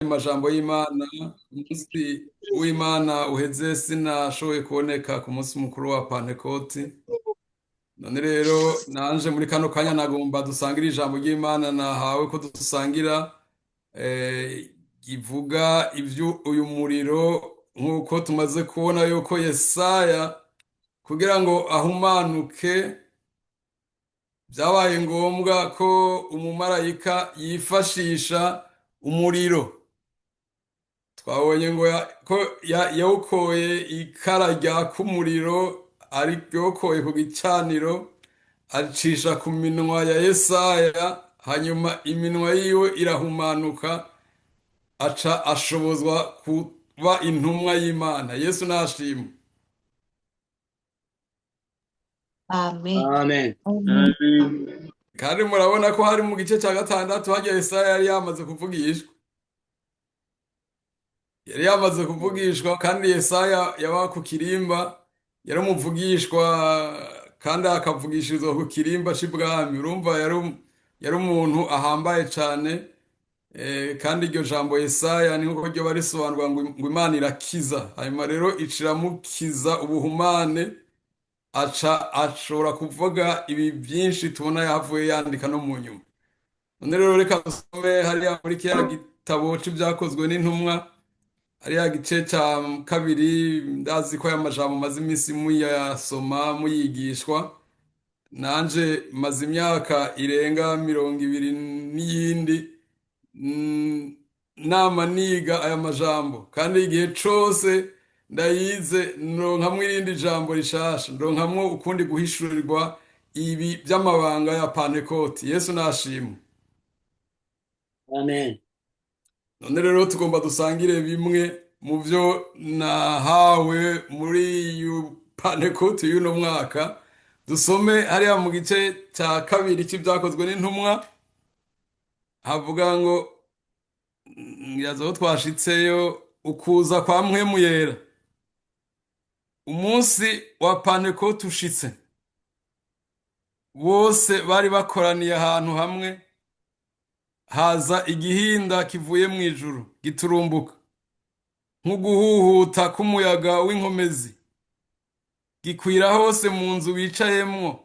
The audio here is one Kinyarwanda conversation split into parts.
Amajambo y'Imana, umunsi w'Imana uheze sinashoboye kuboneka ku munsi mukuru wa Pantekoti. None rero nanje muri kano kanya nagomba dusangire ijambo ry'Imana nahawe ko dusangira ivuga uyu muriro nk'uko tumaze kubona yuko Yesaya kugira ngo ahumanuke byabaye ngombwa ko umumarayika yifashisha umuriro. Twabonye ngo yawukoye ikara ryaka umuriro aryokoye ku gicaniro acisha ku minwa ya Yesaya, hanyuma iminwa yiwe irahumanuka aca ashobozwa kuba intumwa y'Imana. Yesu nashimwe. Amen. Amen. Amen. Kandi murabona ko hari mu gice cya gatandatu hajya Yesaya yari yamaze kuvugishwa. Yari yamaze kuvugishwa kandi Yesaya yaba ku kirimba yari umuvugishwa kandi akavugishirizwa ku kirimba c'ibwami. Urumva yari umuntu ahambaye cyane, kandi iryo jambo Yesaya ni nkuko ryo barisobanurwa ngo Imana irakiza. Hanyuma rero iciramukiza ubuhumane, aca ashobora kuvuga ibi byinshi tubona yahavuye yandika no mu nyuma. None rero reka dusome hariya muri kiriya gitabo c'ibyakozwe n'intumwa, hariya gice cya kabiri. Ndazi ko aya majambo maze iminsi muyasoma muyigishwa, nanje maze imyaka irenga 20 n'iyindi nama niga aya majambo, kandi igihe cose ndayize ndonkamwo irindi jambo rishasha, ndonkamwo ukundi guhishurirwa ibi by'amabanga ya Pantekoti. Yesu nashimwe. Amen. None rero tugomba dusangire bimwe mu byo nahawe muri iyi Pantekoti y'uno mwaka. Dusome hariya mu gice cya kabiri cy'ibyakozwe n'intumwa, havuga ngo yazaho twashitseyo ukuza kwa mpwemu yera. Umunsi wa Pantekoti ushitse, bose bari bakoraniye ahantu hamwe, haza igihinda kivuye mu ijuru giturumbuka nk'uguhuhuta k'umuyaga w'inkomezi, gikwira hose mu nzu bicayemwo.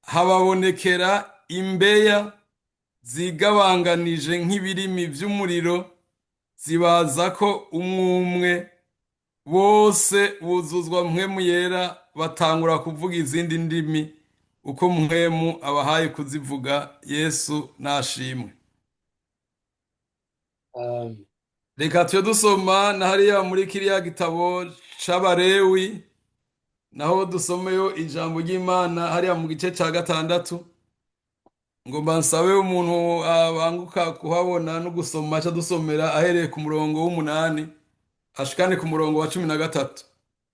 Hababonekera imbeya zigabanganije nk'ibirimi vy'umuriro, zibaza ko umwe bose buzuzwa mpwemu yera, batangura kuvuga izindi ndimi uko mpwemu abahaye kuzivuga. Yesu nashimwe. Amen. Reka tuyo dusoma na hariya muri kiriya gitabo c'Abalewi, naho dusomeyo ijambo ry'Imana hariya mu gice cya gatandatu. Ngomba nsabe umuntu abanguka kuhabona no gusoma aca dusomera ahereye ku murongo w'8 ashikane ku murongo wa 13.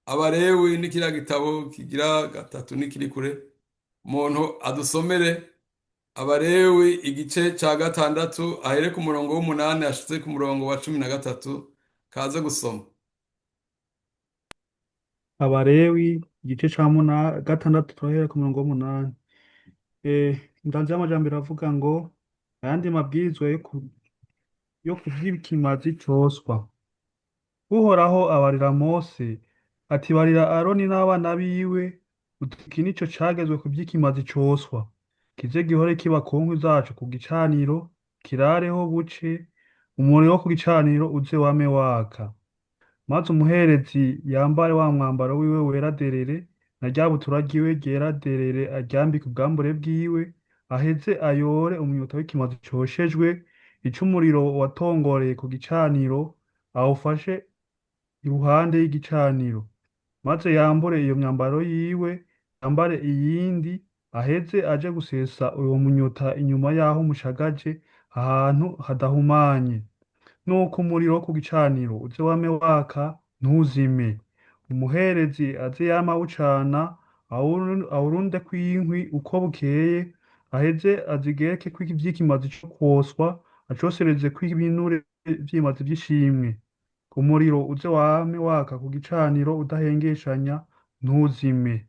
Abalewi ni kiriya gitabo kigira gatatu nikiri kure. Umuntu adusomere Abalewi igice cya gatandatu ahere ku murongo w'8 ashitse ku murongo wa 13. Kaze gusoma. Abalewi igice ca gatandatu turahera ku murongo w'umunani. Indanzi y'amajambere avuga ngo ayandi mabwirizwa yo kuvy'ikimazi coswa. Uhoraho abarira Mose ati barira Aroni n'abana biwe uti iki nico cagezwe ku vy'ikimazi coswa, kize gihore kiba ku nkwi zaco ku gicaniro, kirareho buce, umuriro wo ku gicaniro uze wame waka. Maze umuherezi yambare wa mwambaro wiwe wera derere, na rya butura ryiwe ryera derere aryambike ubwambure bwiwe, aheze ayore umunyota w'ikimazi coshejwe, ico umuriro watongoreye ku gicaniro awufashe iruhande y'igicaniro. Maze yambure iyo myambaro yiwe, yambare iyindi, aheze aje gusesa uwo munyota inyuma yaho mushagaje ahantu hadahumanye. Nuko umuriro wo ku gicaniro uze wame waka ntuzime. Umuherezi aze yama awucana, awurunde kw'inkwi uko bukeye, aheze azigereke kw'ivy'ikimazi co kwoswa, acosereze kw'ibinure vy'ibimazi vy'ishimwe. Umuriro uze wame waka ku gicaniro udahengeshanya ntuzime.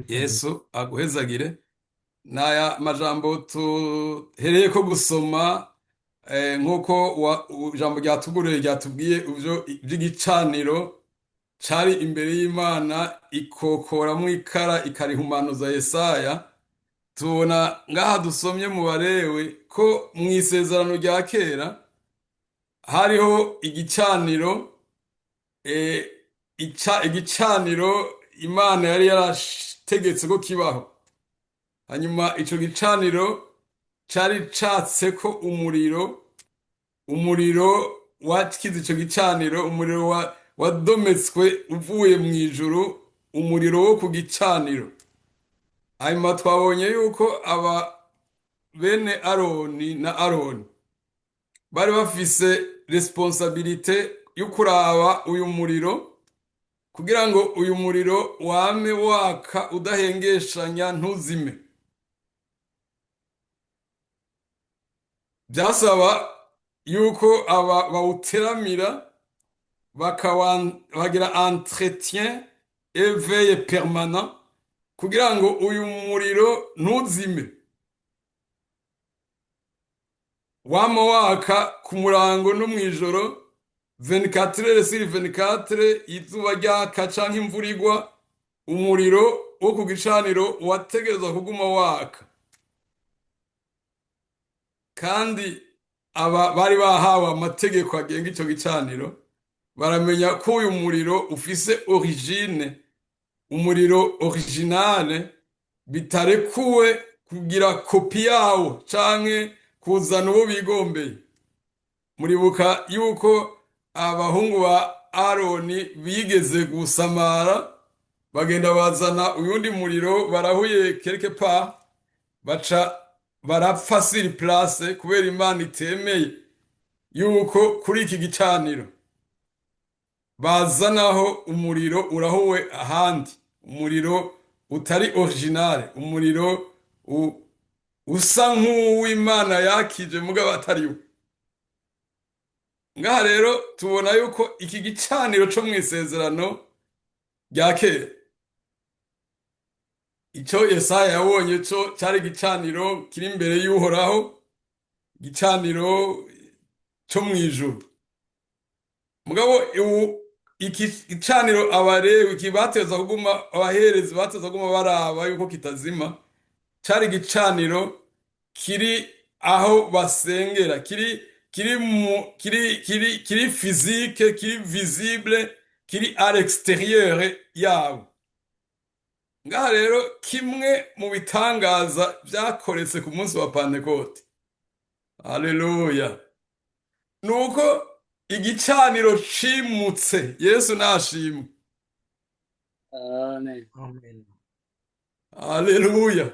Yesu aguhezagire. Naya majambo tuhereye ko gusoma nk'uko ijambo ryatuguriye ryatubwiye iby'igicaniro cari imbere y'Imana ikokoramwo ikara ikarihumanuza Yesaya. Tubona ngaha dusomye mu Balewi ko mu isezerano rya kera hariho igicaniro, igicaniro Imana yari yarategetse ko kibaho. Hanyuma ico gicaniro cari catseko umuriro wakize ico gicaniro, umuriro wadometswe uvuye mu ijuru, umuriro wo ku gicaniro. Hanyuma twabonye yuko bene Aroni na Aroni bari bafise responsabilite yo kuraba uyu muriro kugira ngo uyu muriro wame waka udahengeshanya ntuzime. Byasaba yuko bawuteramira bagira entretien et veille permanent kugira ngo uyu muriro ntuzime, wama waka ku murango no mw'ijoro 24 heures sur 24, izuba ryaka canke imvura igwa, umuriro wo ku gicaniro wategerezwa kuguma waka. Kandi bari bahawe amategeko agenga ico gicaniro, baramenya ko uyu muriro ufise origine, umuriro originale, bitarekuwe kugira kopi yawo canke kuzana uwo bigombeye. Muribuka yuko abahungu ba Aroni bigeze gusamara, bagenda bazana uyundi muriro, barahuye quelque part, baca barapfa sur place kubera Imana itemeye yuko kuri iki gicaniro bazanaho umuriro urahuwe ahandi, umuriro utari originale, umuriro usa nk'uw'Imana yakije mugabo atari we. Ngaha rero tubona yuko iki gicaniro co mw'isezerano rya kera, ico Yesaya yabonye co cari igicaniro kiri imbere y'Uhoraho, igicaniro co mw'ijuru. Mugabo iki gicaniro Abalewi bateza kuguma, abaherezi bateza kuguma baraba yuko kitazima, cari igicaniro kiri aho basengera, kiri physique, kiri visible, kiri à l'extérieur yabo. Ngaha rero kimwe mu bitangaza vyakoretse ku munsi wa Pentecote, haleluya, nuko igicaniro cimutse. Yesu nashimwe, Amen. haleluya.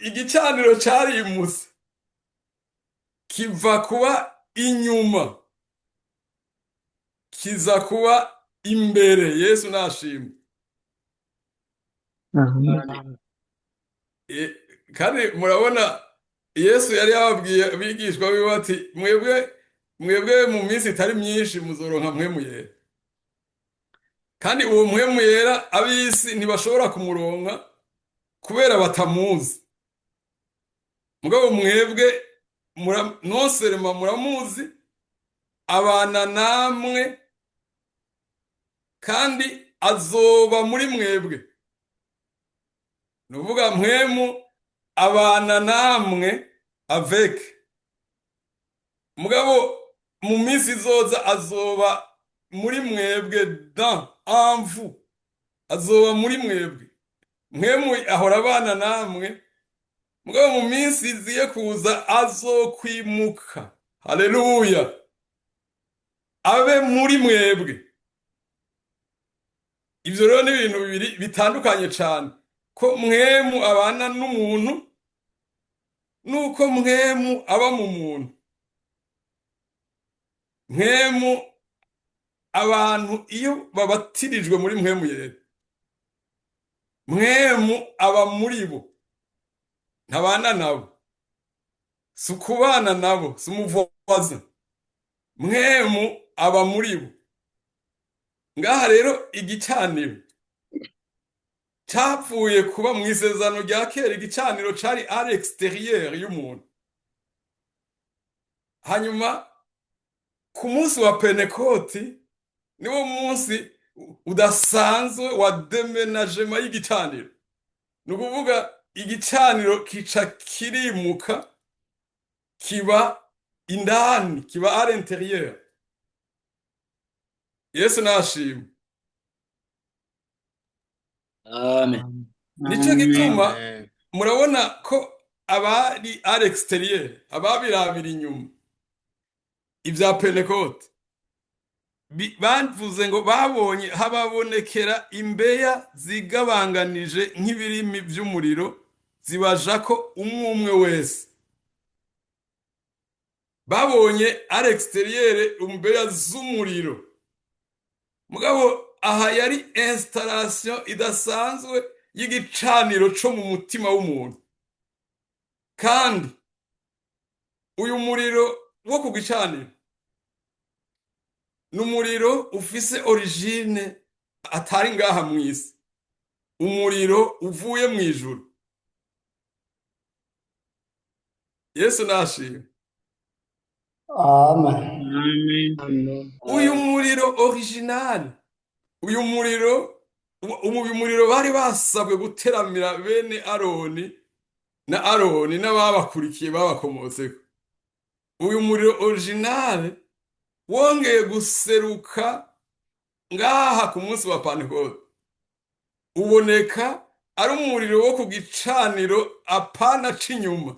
Igicaniro carimutse kiva kuba inyuma kiza kuba imbere. Yesu nashimwe. Amen. Kandi murabona Yesu yari yababwiye abigishwa biwe ati mwebwe mu minsi itari myinshi muzoronka mpwemu yera. Kandi uwo mpwemu yera ab'isi ntibashobora kumuronka kubera batamuzi. Mugabo mwebwe noserema muramuzi, abana namwe, kandi azoba muri mwebwe. Nuvuga mpwemu abana namwe avec. Mugabo mu minsi izoza azoba muri mwebwe, en vous, azoba muri mwebwe. Mpwemu ahora abana namwe, mugabo mu minsi iziye kuza azokwimuka, haleluya, abe muri mwebwe. Ivyo rero ni ibintu bibiri bitandukanye cane, ko mpwemu abana n'umuntu nuko mpwemu aba mu muntu. Mpwemu, abantu iyo babatirijwe muri mpwemu yera, mpwemu aba muri bo, ntabana nabo, si ukubana nabo, si umuvoza. Mpwemu aba muri bo. Ngaha rero igicaniro capfuye kuba mw'isezerano rya kera, igicaniro cari à l'extérieur y'umuntu. hanyuma ku munsi wa penekoti niwo munsi udasanzwe wa demenajema y'igicaniro. ni ukuvuga igicaniro kica kirimuka kiba indani, kiba à l'intérieur. Yesu nashimwe. Amen. Nico gituma Amen. murabona ko abari à l'extérieur, ababirabira inyuma ibya pentekote bavuze ngo babonye hababonekera imbeya zigabanganije nk'ibirimi by'umuriro zibaja ko umwe wese. Babonye à l'extérieur imbeya z'umuriro, mugabo aha yari installation idasanzwe y'igicaniro co mu mutima w'umuntu. Kandi uyu muriro wo ku gicaniro ni umuriro ufise origine atari ngaha mw'isi, umuriro uvuye mu ijuru. Yesu nashimwe. Amen. Amen. Uyu muriro original, uyu muriro bari basabwe guteramira bene Aroni n'ababakurikiye babakomotseko. Uyu muriro original wongeye guseruka ngaha ku munsi wa Pentekote. Uboneka ari umuriro wo ku gicaniro apana c'inyuma,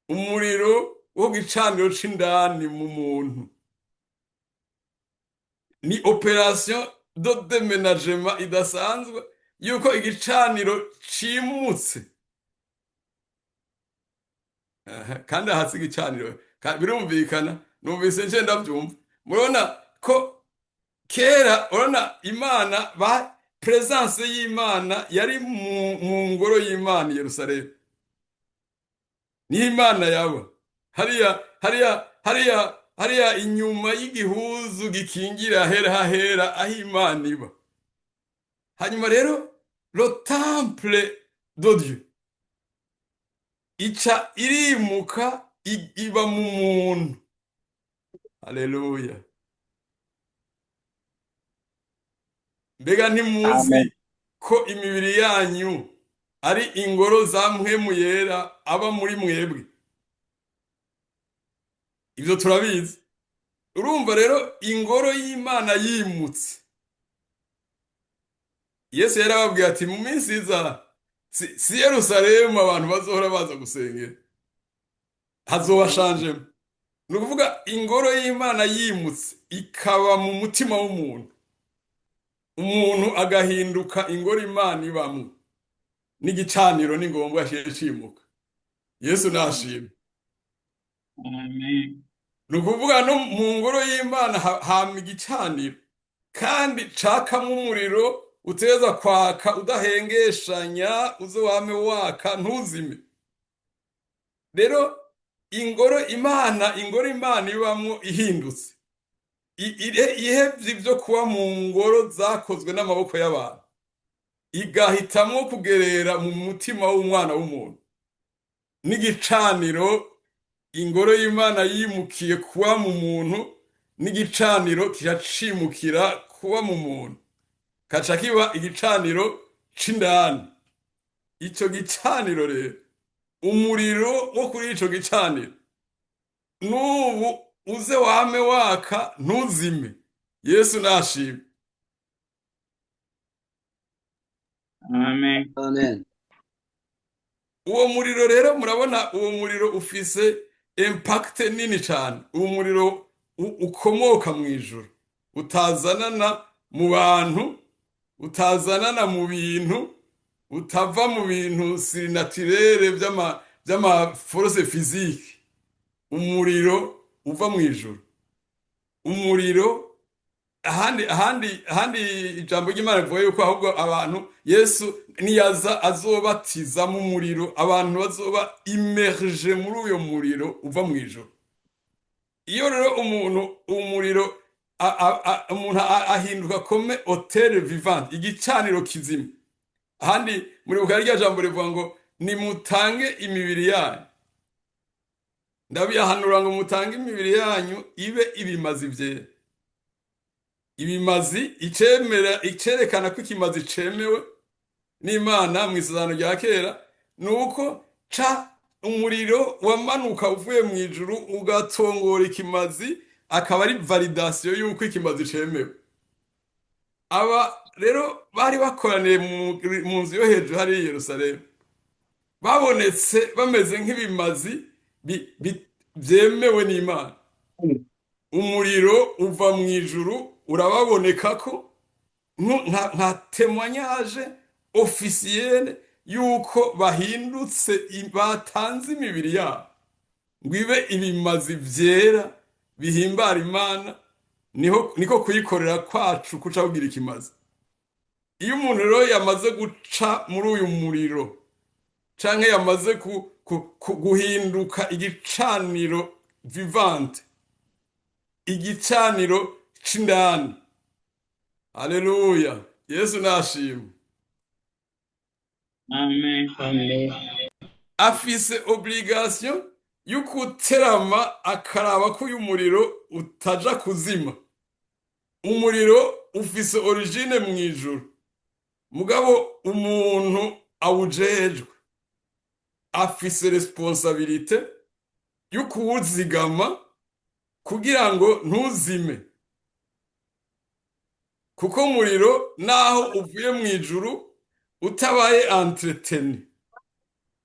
umuriro wo ku gicaniro c'indani mu muntu. Ni operation de déménagement idasanzwe yuko igicaniro cimutse. Kandi hasi igicaniro birumvikana, numvise nje ndavyumva. Murabona ko kera urabona Imana presence y'Imana yari mu ngoro y'Imana i Yerusalemu. Ni Imana yaba hariya inyuma y'igihuzu gikingira hera aho Imana iba. Hanyuma rero le temple de Dieu ica irimuka iba mu muntu. Haleluya. Mbega ntimuzi ko imibiri yanyu ari ingoro za mpwemu yera aba muri mwebwe? Ivyo turabizi. Urumva rero ingoro y'Imana yimutse. Yesu yarababwiye ati mu minsi iza si Yerusalemu abantu bazohora baza gusengera, hazoba shanjemo. Ni ukuvuga ingoro y'Imana yimutse ikaba mu mutima w'umuntu, umuntu agahinduka ingoro Imana ibamwo. N'igicaniro ni ngombwa cimuka. Yesu nashimwe. Amen. Ni ukuvuga no mu ngoro y'Imana hama igicaniro, kandi cakamwo umuriro uteza kwaka udahengeshanya, uze wame waka ntuzime. Rero ingoro Imana ibamwo ihindutse, ihevye ivyo kuba mu ngoro zakozwe n'amaboko y'abantu, igahitamwo kugerera mu mutima w'umwana w'umuntu. N'igicaniro ingoro y'Imana yimukiye kuba mu muntu, n'igicaniro kiracimukira kuba mu muntu, kaca kiba igicaniro c'indani. Ico gicaniro rero, umuriro wo kuri ico gicaniro n'ubu uze wame waka ntuzime. Yesu nashimwe. Amen. Amen. Uwo muriro rero murabona, uwo muriro ufise impact nini cyane. Uwo muriro ukomoka mu ijuru, utazanana mu bantu, utazanana mu bintu, utava mu bintu surnaturere by'ama force physique. Umuriro uva mu ijuru, umuriro ahandi ijambo ry'Imana rivuga yuko ahubwo abantu Yesu niyaza azobatiza mu muriro, abantu bazoba immerge muri uyo muriro uva mu ijuru. Iyo rero umuriro umuntu ahinduka comme autel vivant, igicaniro kizima. Ahandi muri bukari rya jambo rivuga ngo nimutange imibiri yanyu. ndabihanura ngo mutange imibiri yanyu ibe ibimazi vyera. Ibimazi icerekana ko ikimazi cemewe n'Imana mu isezerano rya kera nuko umuriro wamanuka uvuye mu ijuru ugatongora ikimazi, akaba ari validation yuko ikimazi cemewe. Aba rero bari bakoraniye mu nzu yo hejuru hari i Yerusalemu, babonetse bameze nk'ibimazi vyemewe n'Imana. Umuriro uva mu ijuru urababoneka ko nka témoignage officielle yuko bahindutse, batanze imibiri yabo ngo ibe ibimazi vyera bihimbara Imana. Niko kuyikorera kwacu kuca kugira ikimazi. Iyo umuntu rero yamaze guca muri uyu muriro canke yamaze guhinduka igicaniro vivante, igicaniro c'indani, haleluya, Yesu nashimwe, Amen. Amen. afise obligation y'ukuterama akaraba ko uyu muriro utaja kuzima. Umuriro ufise origine mu ijuru, mugabo umuntu awujejwe afise responsabilite yo kuwuzigama kugira ngo ntuzime, kuko umuriro naho uvuye mu ijuru utabaye entretenu,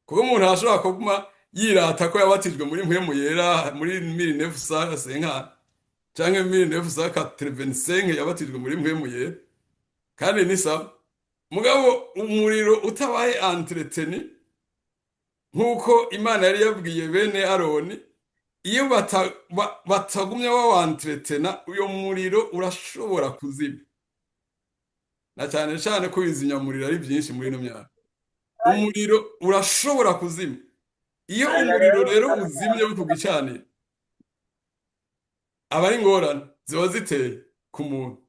kuko umuntu arashobora kuguma yirata ko yabatijwe muri mpwemu yera muri 1950 canke 1985 yabatijwe muri mpwemu yera, kandi ni sawa. Mugabo umuriro utabaye entretenu, nkuko Imana yari yabwiye bene Aroni, iyo batagumye entretena uyo muriro urashobora kuzima, na cyane cyane ko ibizinyamuriro ari byinshi muri ino myaka. Umuriro urashobora kuzima. Iyo umuriro rero uzimye ku gicaniro, aba ari ingorane ziba ziteye ku muntu.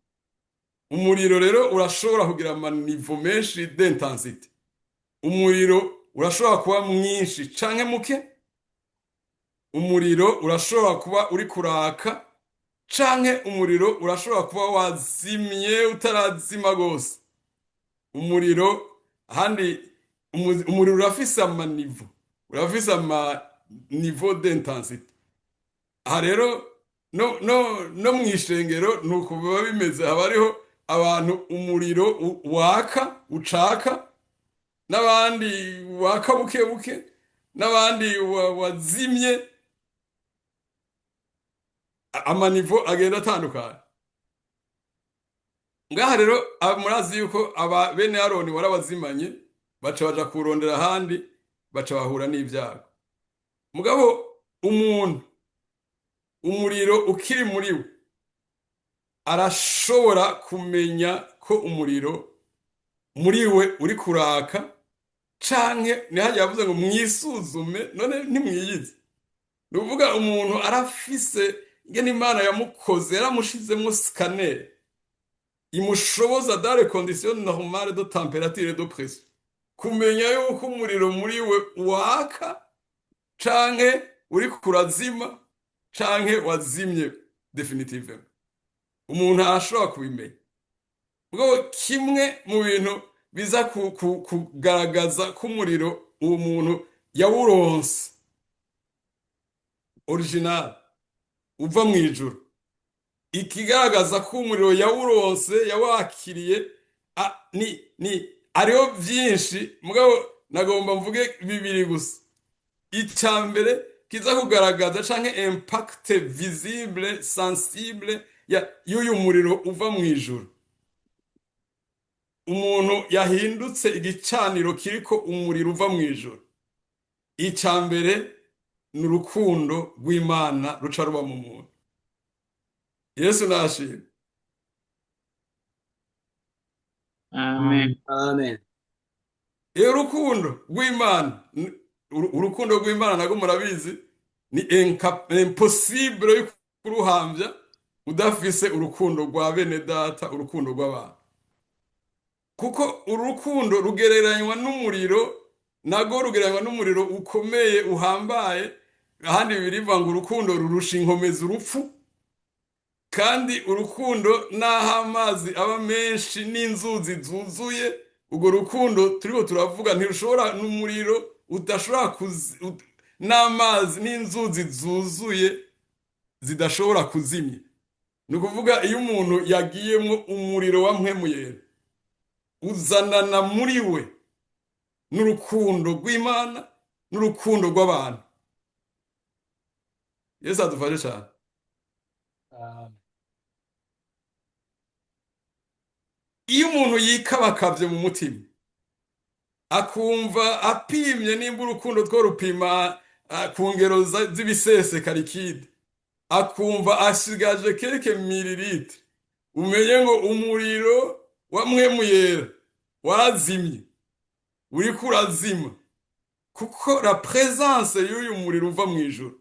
Umuriro rero urashobora kugira amanivo menshi d'intensité. Umuriro urashobora kuba mwinshi canke muke. Umuriro urashobora kuba uri kuraka canke umuriro urashobora kuba wazimye utarazima gose. Umuriro handi umuriro urafise amanivo, urafise amanivo d'intensité. Aha rero no mwishengero nuko biba bimeze. Haba hariho abantu umuriro waka ucaka, n'abandi waka buke buke, n'abandi wazimye. Amanivo agenda atandukanye. Ngaha rero murazi yuko aba bene Aroni warabazimanye, baca baja kurondera ahandi, baca bahura n'ibyago. Mugabo umuriro ukiri muri we arashobora kumenya ko umuriro muri we uri kuraka, canke nihajya yavuze ngo mwisuzume none ntimwiyizi. Nuvuga umuntu arafise ingene Imana yamukoze, yaramushizemo scanner imushoboza dans les conditions normales de température et de pression, kumenya yuko umuriro muri we waka canke uri kurazima canke wazimye definitive. Umuntu arashobora kubimenya. Ubwo kimwe mu bintu biza kugaragaza ko umuriro uwo muntu yawuronse original uva mu ijuru, ikigaragaza ko umuriro yawuronse yawakiriye ariho byinshi, mugabo nagomba mvuge bibiri gusa. Icambere kiza kugaragaza canke impact visible sensible y'uyu muriro uva mu ijuru, umuntu yahindutse igicaniro kiriko umuriro uva mu ijuru. Icambere ni urukundo rw'Imana ruca ruba mu muntu. Yesu nashimwe. Amen. Amen. Urukundo rw'Imana, urukundo rw'Imana nago murabizi ni impossible yo kuruhambya udafise urukundo rwa bene data, urukundo rw'abantu. Kuko urukundo rugereranywa n'umuriro, nago rugereranywa n'umuriro ukomeye uhambaye, ahandi birivuga ngo urukundo rurusha inkomezi urupfu, kandi urukundo n'aho amazi aba menshi n'inzuzi zuzuye, urwo rukundo turiho turavuga ntirushobora, n'umuriro udashobora n'amazi n'inzuzi zuzuye zidashobora kuzimya. ni ukuvuga iyo umuntu yagiyemo umuriro wa mpwemu yera uzanana muri we n'urukundo rw'Imana n'urukundo rw'abantu. Yesu adufashe cyane. Iyo umuntu yikabakabye mu mutima akumva apimye, nimba urukundo two rupima ku ngero z'ibiseseka likide, akumva asigaje kelke mililitri, umenye ngo umuriro wa mpwemu yera warazimye, uriko urazima, kuko la presence y'uyu muriro uva mu ijuru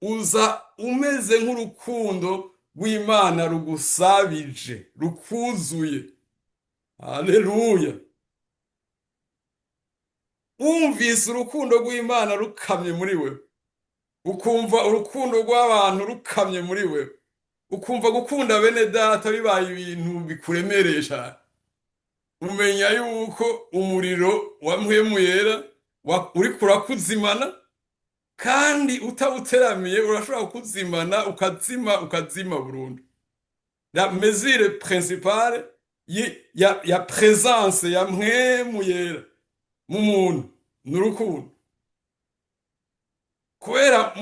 uza umeze nk'urukundo rw'Imana rugusabije, rukuzuye. Haleluya! Wumvise urukundo rw'Imana rukamye muri wewe, ukumva urukundo rw'abantu rukamye muri wewe, ukumva gukunda bene data bibaye ibintu bikuremereye cyane, umenya yuko umuriro wa mpwemu yera uriko urakuzimana, kandi utawuteramiye urashobora kuzimana, ukazima burundu. La mesure principale ya présence ya mpwemu yera mu muntu n'urukundo, kubera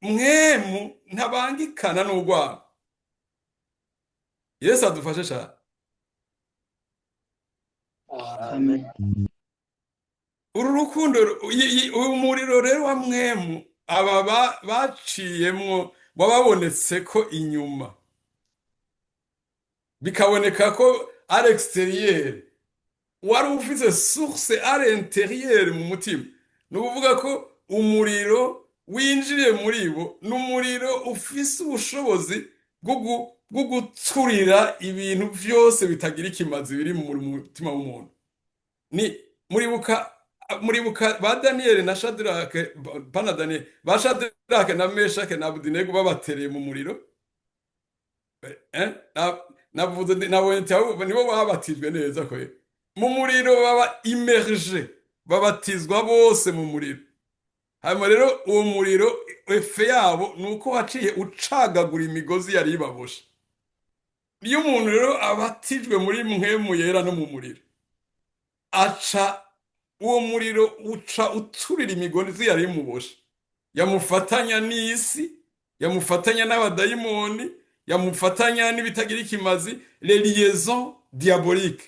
mwemu ntabangikana n'urwango. Yesu adufashe cyane. Amen. Uru rukundo, uyu muriro rero wa mwemu aba baciyemwo wababonetse ko inyuma, bikaboneka ko à l'extérieur wari ufise source à l'intérieur mu mutima. Ni ukuvuga ko umuriro winjiriye muri bo n'umuriro ufise ubushobozi bwo guturira ibintu byose bitagira ikimazi biri mu mutima w'umuntu. Ni muribuka ba Daniel na Shadrake, bana Daniel, ba Shadrake na Meshake na Abedenego babatereye mu muriro, navuze nabonye nibo babatijwe neza ko mu muriro, baba immerge, babatizwa bose mu muriro. Hanyuma rero uwo muriro efe yabo nuko waciye ucagagura imigozi yari ibaboshe. Iyo umuntu rero abatijwe muri mpwemu yera no mu muriro, aca uwo muriro uca uturira imigozi yari imuboshe, yamufatanya n'isi, yamufatanya n'abadayimoni, yamufatanya n'ibitagira ikimazi, les liaisons diaboliques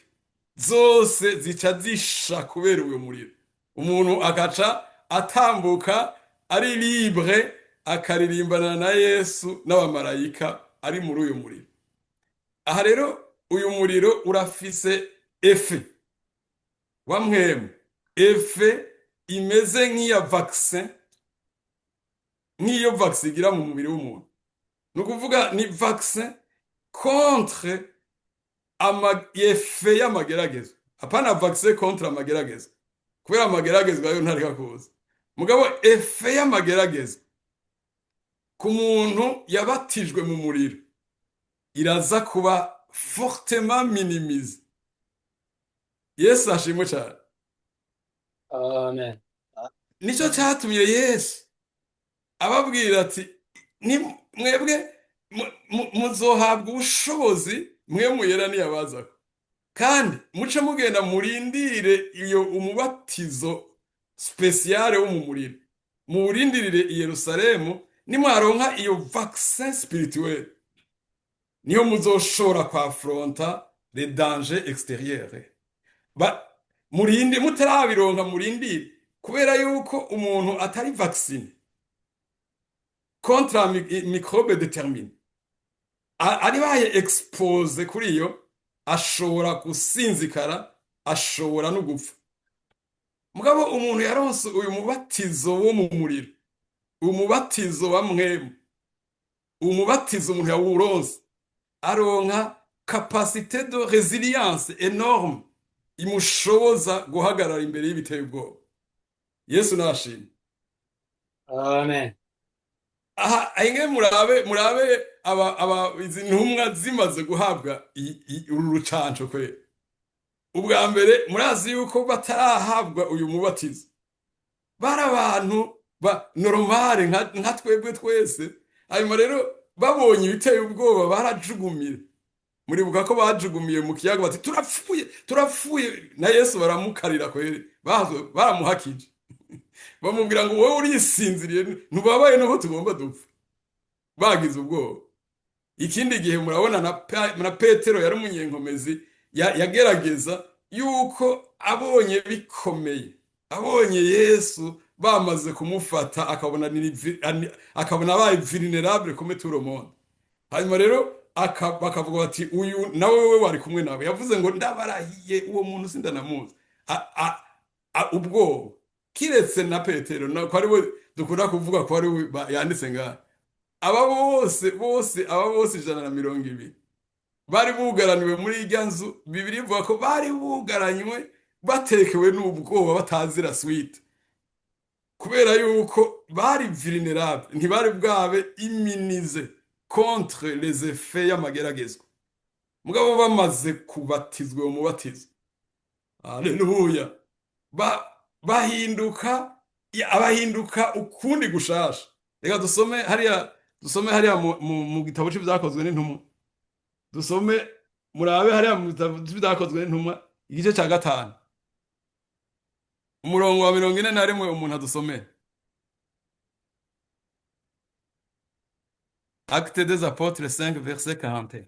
zose zica zisha kubera uwo muriro. Umuntu agaca atambuka ari libre, akaririmbana na Yesu n'abamarayika ari muri uyu muriro. Aha rero uyu muriro urafise efe wa mpwemu, efe imeze nk'iya vaccin, nk'iyo vaccin igira mu mubiri w'umuntu. Ni ukuvuga ni vaccin contre efe y'amageragezwa, apana vaccin contre amageragezwa, kubera amageragezwa yo ntareka kuza. Mugabo efe y'amageragezwa ku muntu yabatijwe mu muriro iraza kuba fortement minimise. Yesu ashimwe cyane. Amen. Nicyo cyatumye Yesu ababwira ati, mwebwe muzohabwa ubushobozi mpwemu yera niyabazako, kandi muce mugenda murindire iyo umubatizo spécial wo mu muriro, murindirire i Yerusalemu, nimwaronka iyo vaccin spirituel niyo muzoshobora kwafronta les dangers extérieurs. Murinde, mutarabironka murindire, kubera yuko umuntu atari vaccine contre microbe détermine, ari baye expose kuri iyo, ashobora gusinzikara, ashobora no gupfa. Mugabo umuntu yaronse uyu mubatizo wo mu muriro, umubatizo wa mpwemu, umubatizo umuntu yawuronse, aronka capacité de résilience énorme imushoboza guhagarara imbere y'ibiteye ubwoba. Yesu nashimye. Amen. aha ahinge murabe izi ntumwa zimaze guhabwa uru rucanco kwe. Ubwa mbere murazi yuko batarahabwa uyu mubatizo bari abantu ba normale nka twebwe twese. Hanyuma rero babonye ibiteye ubwoba barajugumira. Muribuka ko bajugumiye mu kiyaga bati turapfuye na Yesu baramukarira kwere baramuhakije. Bamubwira ngo wowe urisinziriye ntubabaye nuko tugomba dupfa. Bagize ubwoba. Ikindi gihe murabona na Petero yari umunyenkomezi yagerageza yuko abonye bikomeye, abonye Yesu bamaze kumufata akabona abaye vulnerable comme tout le monde. Hanyuma rero bakavuga bati uyu nawe wewe wari kumwe nawe, yavuze ngo ndabarahiye uwo muntu sindanamuzi. Ubwo kiretse na Petero ko ari we dukunda kuvuga ko ari we yanditse ngaha. Aba bose 120 bari bugaraniwe muri irya nzu. Bibiri ivuga ko bari bugaranywe batekewe n'ubwoba batazira suite, kubera yuko bari vulnerable, ntibari bwabe immunize contre les effets y'amageragezwa. Mugabo bamaze kubatizwa umubatizo, haleluya, abahinduka ukundi gushasha. Reka dusome hariya mu gitabo cy'ibyakozwe n'intumwa. Dusome murabe hariya mu gitabo cy'ibyakozwe n'intumwa igice cya 5 umurongo wa 41 umuntu adusomera. Actes des Apôtres 5 verset 41.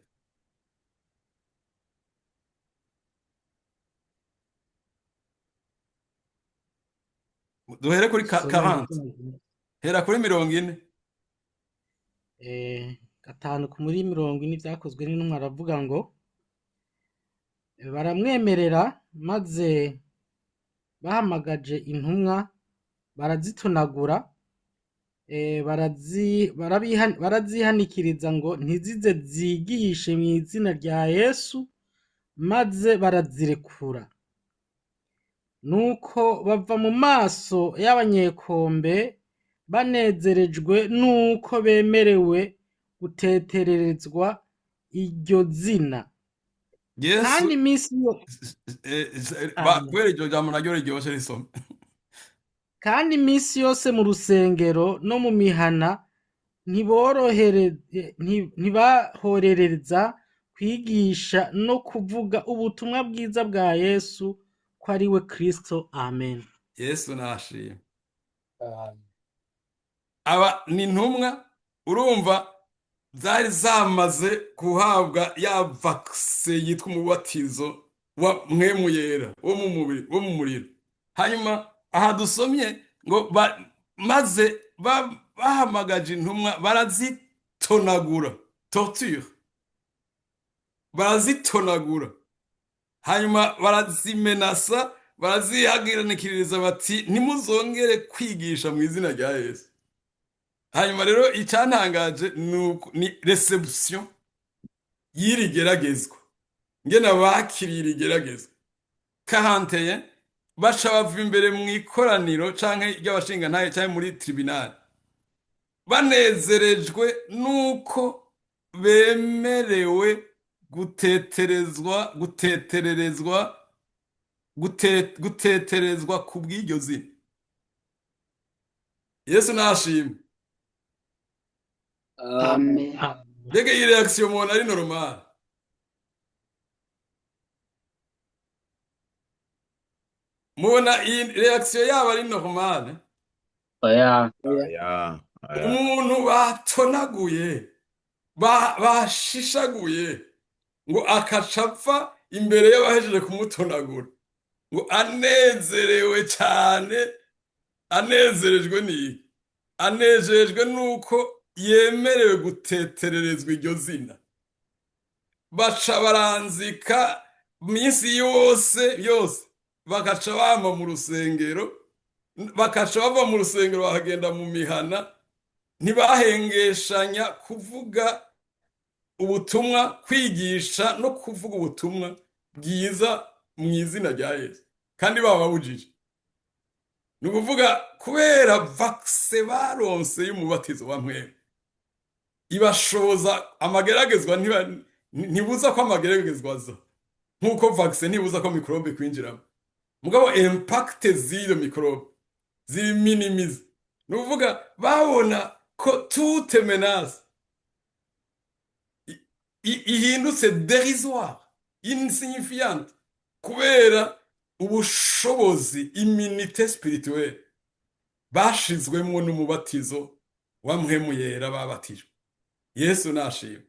Duhere kuri 40. Hera kuri 40. Gatanu ku muri 40 byakozwe n'intumwa aravuga ngo baramwemerera maze bahamagaje intumwa barazitunagura, barazihanikiriza ngo ntizize zigishe mu izina rya Yesu, maze barazirekura. Nuko bava mu maso y'abanyekombe banezerejwe nuko bemerewe gutetererezwa iryo zina. Kandi iminsi kandi iminsi yose mu rusengero no mu mihana ntibahorereza kwigisha no kuvuga ubutumwa bwiza bwa Yesu ko ari we Kristo. Amen. Yesu nashimwe. Aba ni intumwa, urumva zari zamaze kuhabwa ya vaccine yitwa umubatizo wa mwemu yera wo mu muriro. Hanyuma aha dusomye ngo maze bahamagaje intumwa barazitonagura, torture, barazitonagura. Hanyuma barazimenasa, barazihagiranikiriza bati ntimuzongere kwigisha mu izina rya Yesu. Hanyuma rero icyantangaje ni reception y'iri geragezwa, ngena bakiriye iri geragezwa. 41 baca bava imbere mu ikoraniro canke ry'abashinga ntaye cyane muri tribunal, banezerejwe nuko bemerewe guteterezwa ku bw'iryo zina. Yesu nashimwe. Amen. Mbega iyi reaction mubona ari normal? Mubona iyi reaction yaba ari normal? Oya. Umuntu batonaguye, bashishaguye, ngo akacapfa imbere y'abahejeje kumutonagura, ngo anezerewe cyane. Anezerejwe ni anejejwe nuko yemerewe gutetererezwa iryo zina. Baca baranzika minsi yose bakaca bama mu rusengero, bakaca bava mu rusengero bahagenda mu mihana. Ntibahengeshanya kuvuga ubutumwa, kwigisha no kuvuga ubutumwa bwiza mu izina rya Yesu, kandi bababujije. ni ukuvuga kubera vakise baronse y'umubatizo wa mwemu ibashoboza amageragezwa ntibuza ko amageragezwa aza nk'uko vakise ntibuza ko mikorobe kwinjiramo mugabo impakite z'iyo mikorobe ziminimiza ni ukuvuga babona ko toute menace ihindutse dérisoire insignifiante kubera ubushobozi immunité spirituelle bashizwemo n'umubatizo wa mpwemu yera babatijwe. Yesu nashimwe.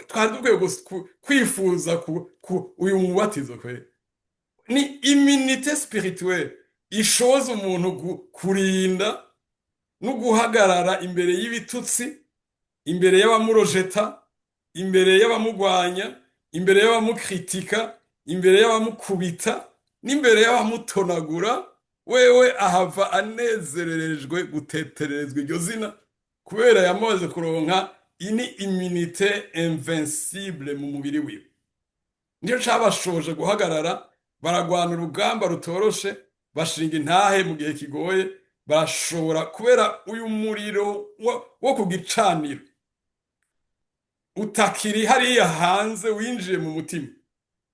Twari dukwiye kwifuza uyu mubatizo kwe ni immunité spirituelle ishoza umuntu kurinda no guhagarara imbere y'ibitutsi, imbere y'abamurojeta, imbere y'abamugwanya, imbere y'abamukritika, imbere y'abamukubita, n'imbere y'abamutonagura. Wewe ahava anezererejwe guteterezwa iryo zina kubera yamaze kuronka ini immunité invincible mu mubiri wiwe. Niyo cabashoje guhagarara baragwana urugamba rutoroshe, bashinga intahe mu gihe kigoye, barashobora kubera uyu muriro wo ku gicaniro utakiri hariya hanze winjiye mu mutima,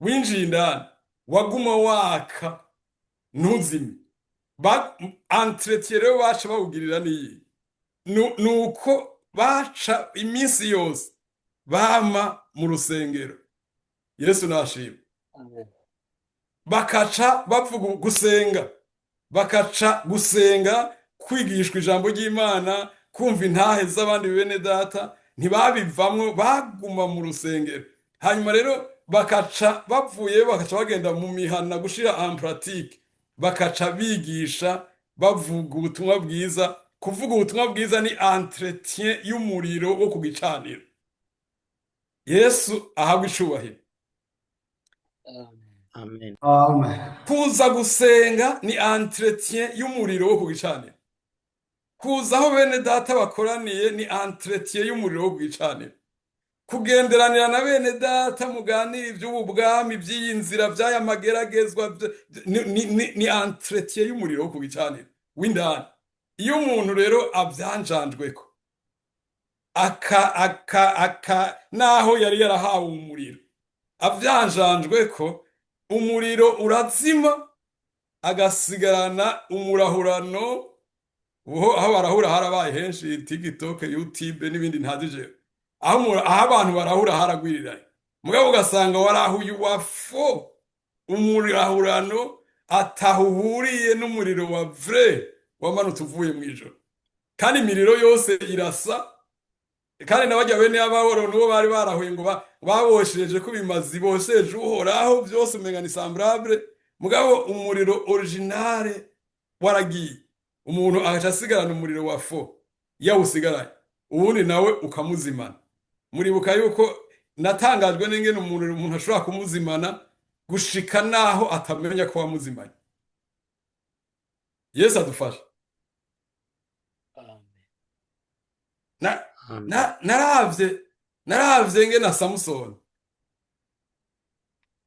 winjiye indani, waguma waka ntuzime. Entretien rero baca bawugirira niyi nuko baca iminsi yose bama mu rusengero. Yesu nashimwe. Bakaca bavuga gusenga, bakaca gusenga, kwigishwa ijambo ry'Imana, kumva intahe z'abandi bene data, ntibabivamwo, baguma mu rusengero. Hanyuma rero bakaca bavuye, bakaca bagenda mu mihana gushira en pratique, bakaca bigisha bavuga ubutumwa bwiza. Kuvuga ubutumwa bwiza ni entretien y'umuriro wo ku gicaniro. Yesu ahabwa icubahiro. Amen. Kuza gusenga ni entretien y'umuriro wo ku gicaniro. Kuza aho bene data bakoraniye ni entretien y'umuriro wo ku gicaniro. Kugenderanira na bene data muganira iby'ubu bwami by'iyi nzira by'aya mageragezwa ni entretien y'umuriro wo ku gicaniro w'indani. Iyo umuntu rero abyanjanjweko naho yari yarahawe umuriro avyanjanjweko, umuriro urazima agasigarana umurahurano. Aho barahura harabaye henshi, TikTok, YouTube n'ibindi ntazije. Aho abantu barahura haragwiriranye, mugabo ugasanga warahuye wafo umurahurano atahuriye n'umuriro wa vrai wamanutse uvuye mu ijoro. Kandi imiriro yose irasa, kandi nabajya bene y'abahoro nibo bari barahuye ngo babosheje ko bimazi bosheje uhoraho byose umenga ni semblable, mugabo umuriro originale waragiye. Umuntu agaca asigarana umuriro wa fo yawusigaranye, ubundi nawe ukamuzimana. Muribuka yuko natangajwe n'ingene umuntu ashobora kumuzimana gushika naho atamenya ko wamuzimanye. Yesu adufasha. naravye ngene Samusoni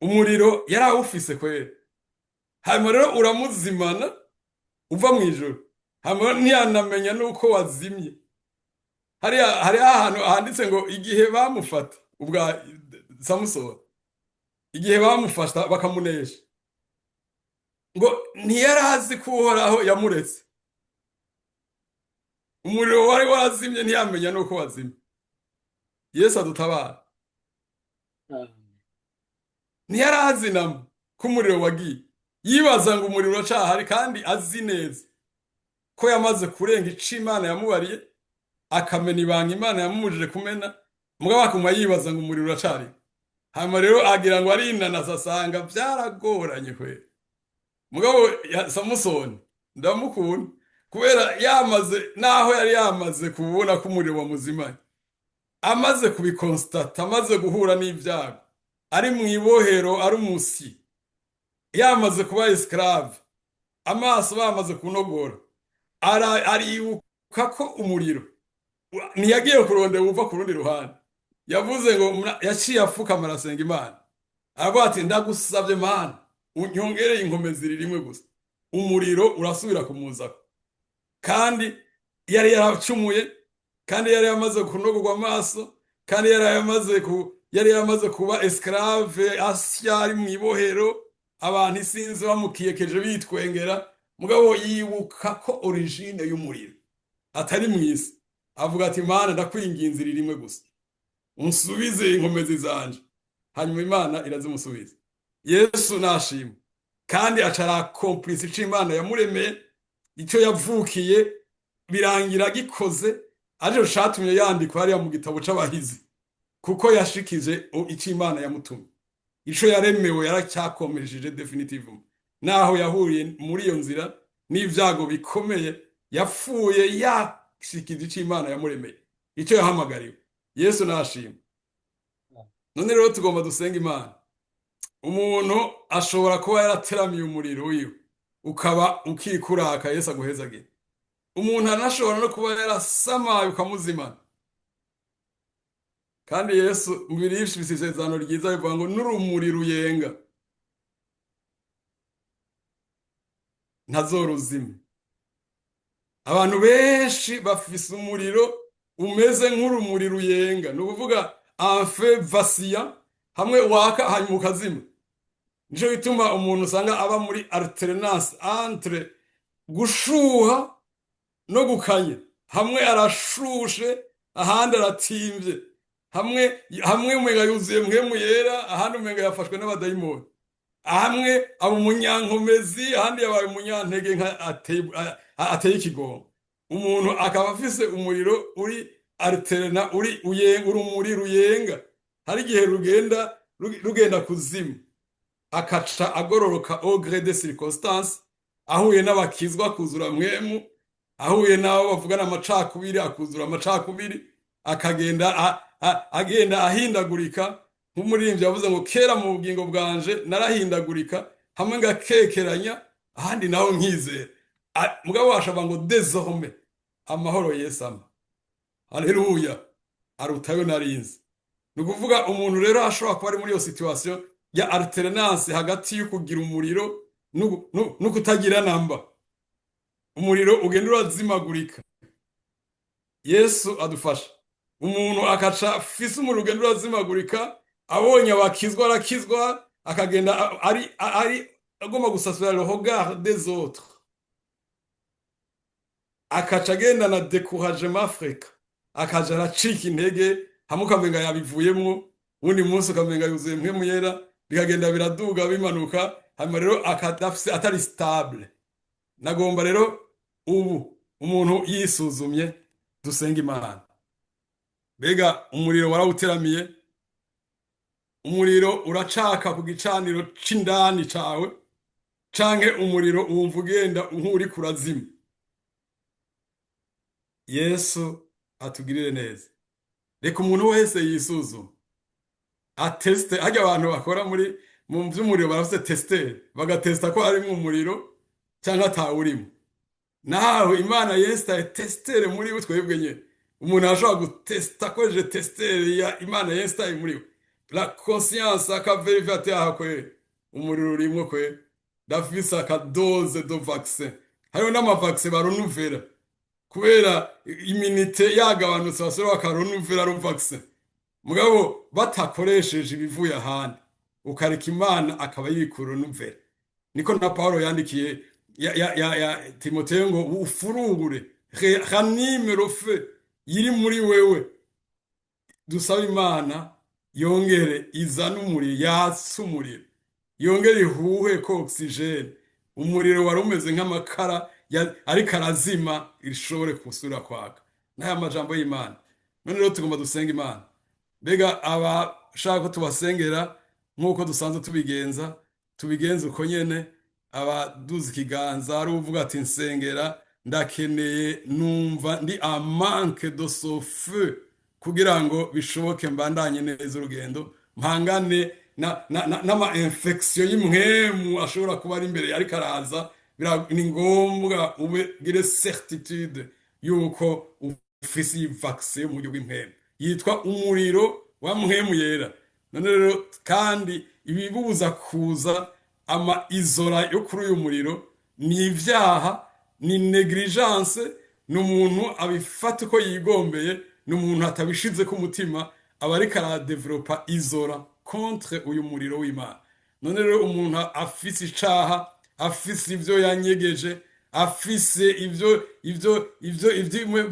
umuriro yarawufise kwera, hanyuma rero uramuzimana uva mu ijoro, hanyuma ntiyanamenya nuko wazimye. Hari ahantu handitse ngo igihe bamufata ubwa Samusoni, igihe bamufata bakamunesha, ngo ntiyarazi ko Uhoraho yamuretse. Umuriro wari warazimye ntiyamenya nuko wazimye. Yesu adutabara. Ntiyarazi namo ko umuriro wagiye, yibaza ngo umuriro uracahari, kandi azi neza ko yamaze kurenga ico Imana yamubariye, akamena ibanga Imana yamumujije kumena, mugabo akuma yibaza ngo umuriro uracari. Hanyuma rero agira ngo arinanasa, asanga byaragoranye kwera. Mugabo Samusoni ndamukunda kubera yamaze naho yari yamaze kubona ko umuriro wamuzimanye, amaze kubikonstate, amaze guhura n'ibyago, ari mu ibohero, ari umusi, yamaze kuba esclave, amaso bamaze kunogora, aribuka ko umuriro ntiyagiye kurondera uva ku rundi ruhande. Yavuze ngo yaciye apfukama arasenga Imana, aravuga ati ndagusabye Mana unyongereye inkomezi rimwe gusa, umuriro urasubira kumuzako. Kandi yari yaracumuye, kandi yari yamaze kunogorwa amaso, kandi yari yamaze kuba esclave asya ari mu ibohero, abantu isinzi bamukiyekeje bitwengera, mugabo yibuka ko origine y'umuriro atari mw'isi. Avuga ati Mana ndakwinginze rimwe gusa, unsubize inkomezi zanje. Hanyuma Imana irazimusubiza. Yesu nashimwe, kandi acarakomplisa ico Imana yamuremeye, ico yavukiye birangira gikoze, arico catumye yandikwa hariya mu gitabo c'abahizi, kuko yashikije ico Imana yamutumye. Ico yaremewe yaracyakomereje definitivement. Naho yahuriye muri iyo nzira n'ivyago bikomeye, yapfuye yashikije ico Imana yamuremeye, ico yahamagariwe. Yesu nashimwe. None rero tugomba dusenga Imana. Umuntu ashobora kuba yarateramiye umuriro wiwe ukaba ukikuraka, Yesu aguhezagire. Umuntu anashobora no kuba yarasamaye ukamuzimana. Kandi Yesu mu birifishe isezerano ryiza bivuga ngo n'urumuri ruyenga ntazoruzima. Abantu benshi bafise umuriro umeze nk'urumuri ruyenga, ni ukuvuga un feu vacillant, hamwe waka hanyuma ukazima. Nico bituma umuntu usanga aba muri alternance entre gushuha no gukanya. Hamwe arashushe, ahandi aratimvye. Hamwe umenga yuzuye mpwemu yera, ahandi umenga yafashwe n'abadayimoni. Hamwe aba umunyankomezi, ahandi yabaye umunyantege nka ateye ikigongo. Umuntu akaba afise umuriro uri alterna, urumuri ruyenga. Hari igihe rugenda kuzima, akaca agororoka au gré des circonstances, ahuye n'abakizwa kuzura mwemu, ahuye n'abo bavugana amacakubiri akuzura amacakubiri, akagenda agenda ahindagurika. Nk'umuririmbyi yavuze ngo kera mu bugingo bwanje narahindagurika, hamwe ngakekeranya, ahandi naho nkizera. Mugabo washaba ngo désormais amahoro Yesu ama. Haleluya, arutayo narinzi. Ni ukuvuga umuntu rero ashobora kuba ari muri iyo situation ya alternance hagati y'ukugira umuriro no kutagira namba. Umuriro ugenda urazimagurika. Yesu adufasha. Umuntu akaca afise umuriro ugenda urazimagurika, abonye abakizwa arakizwa, akagenda ari agomba gusasura le regard des autres. Akaca agenda na découragement fréquent, akaja aracika intege, hamwe ukamenga yabivuyemwo, uwundi munsi ukamenga yuzuye mpwemu yera, bikagenda biraduga bimanuka, hanyuma rero akadafise atari stable. Nagomba rero ubu umuntu yisuzumye, dusenga Imana. Bega umuriro warawuteramiye, umuriro uracaka ku gicaniro c'indani cawe, canke umuriro wumva ugenda nk'uri kurazima. Yesu atugirire neza. Reka umuntu wese yisuzuma, ateste. Harya abantu bakora mu vy'umuriro barafise tester, bagatesta ko ari mu muriro canke atawurimo. Nawe Imana Yesu testere muri we twebwe nyene. Umuntu ashobora gutesta ko je testere ya Imana Yesu ari muri we. La conscience akaverifiate aha kwe umuriro urimo kwe, dafise akadoze do vaccin. Hariho n'amavaccin baronuvera kubera immunité yagabanutse, basore bakaronuvera ro vaccin. Mugabo batakoresheje ibivuye ahandi, ukareka Imana akaba yikuronuvera. Niko na Paulo yandikiye ya Timoteyo ngo ufurugure, ranime le feu yiri muri wewe. Dusaba Imana yongere izana umuriro, yatsa umuriro, yongere ihuhe ko oxygene. Umuriro wari umeze nk'amakara ariko arazima, irishobore kusura kwaka. N'aya majambo y'Imana. None rero tugomba dusenga Imana. Bega abashaka ko tubasengera nk'uko dusanzwe tubigenza uko nyene. Abaduza ikiganza ari uvuga ati nsengera, ndakeneye, numva ndi a manque de ce feu, kugira ngo bishoboke mbandanye neza urugendo, mpangane n'ama infection y'imwemu ashobora kuba ari imbere ariko araza. Ni ngombwa ubegire certitude yuko ufise vaccine mu buryo bw'impwemu yitwa umuriro wa mpwemu yera. None rero kandi ibibubuza kuza ama izora yo kuri uyu muriro ni ibyaha, ni negligence, ni umuntu abifata uko yigombeye, ni umuntu atabishize ku mutima, aba ariko aradevelopa izora contre uyu muriro w'Imana. None rero umuntu afise icaha, afise ivyo yanyegeje, afise ivyo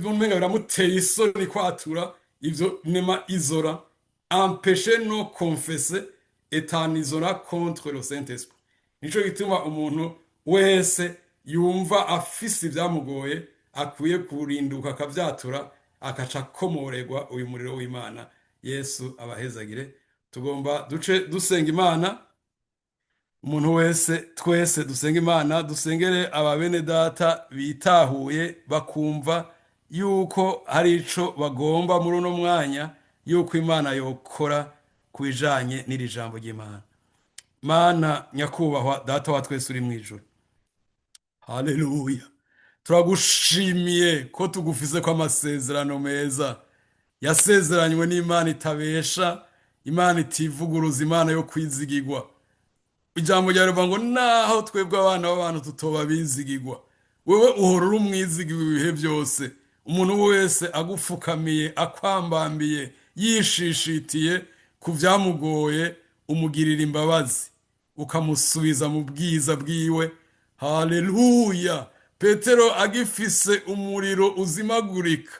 umenga biramuteye isoni kwatura, ivyo nema izora, empêcher non confesser est en izora contre le Saint-Esprit. Nico gituma umuntu wese yumva afise ibyamugoye akwiye kurinduka akavyatura, akaca komorerwa uyu muriro w'Imana. Yesu abahezagire. Tugomba duce dusenga Imana, umuntu wese, twese dusenga Imana, dusengere ababene data bitahuye bakumva yuko hari ico bagomba muri uno mwanya, yuko Imana yokora kubijanye n'iri jambo ry'Imana. Mana nyakubahwa data wa twese uri mwijuru, haleluya, turagushimiye ko tugufise ko amasezerano meza yasezeranywe n'Imana itabesha, Imana itivuguruza, Imana yo kwizigirwa. Ijambo ryawe rivuga ngo naho twebwe abana b'abantu tutoba bizigirwa, wewe uhora uri umwizigirwa ibihe byose. Umuntu wese agupfukamiye, akwambambiye, yishishitiye ku vyamugoye, umugirira imbabazi ukamusubiza mu bwiza bwiwe. Haleluya. Petero agifise umuriro uzimagurika,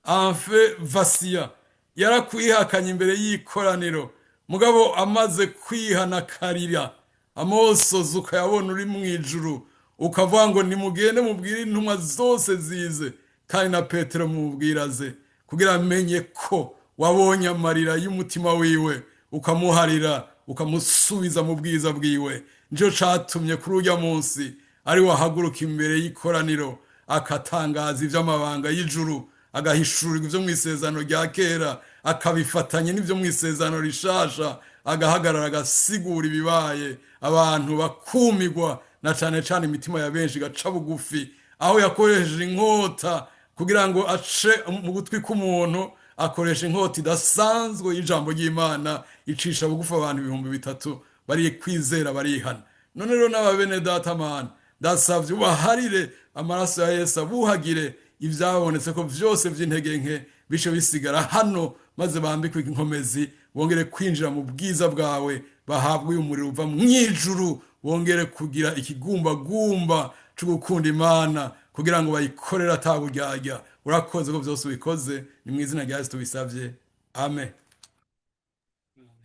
anfe vasiya, yarakwihakanye imbere y'ikoraniro, mugabo amaze kwihana karira, amosozi ukayabona uri mwijuru, ukavuga ngo nimugende mubwire intumwa zose zize, kandi na Petero mubwiraze, kugira amenye ko wabonye amarira y'umutima wiwe, ukamuharira, ukamusubiza mu bwiza bwiwe. Nico catumye kuri urya munsi ari wahaguruka imbere y'ikoraniro, akatangaza ivy'amabanga y'ijuru, agahishurirwa ivyo mw'isezerano rya kera, akabifatanya n'ivyo mw'isezerano rishasha, agahagarara agasigura ibibaye, abantu bakumigwa, na cane cane imitima ya benshi gaca bugufi, aho yakoresheje inkota kugira ngo ace mu gutwi k'umuntu, akoresha inkota idasanzwe y'ijambo ry'Imana, icisha bugufi abantu 3,000 bari kwizera barihana. None rero n'ababene data mana, ndasavye ubaharire amaraso ya Yesu, abuhagire ivyabonetse ko vyose vy'intege nke bice bisigara hano, maze bambikwe inkomezi, bongere kwinjira mu bwiza bwawe, bahabwe uyu muriro uva mwijuru, bongere kugira ikigumbagumba cyo gukunda Imana, kugira ngo bayikorere ataburyarya. Urakoze ko vyose ubikoze, ni mw'izina rya Yesu tubisavye, amen.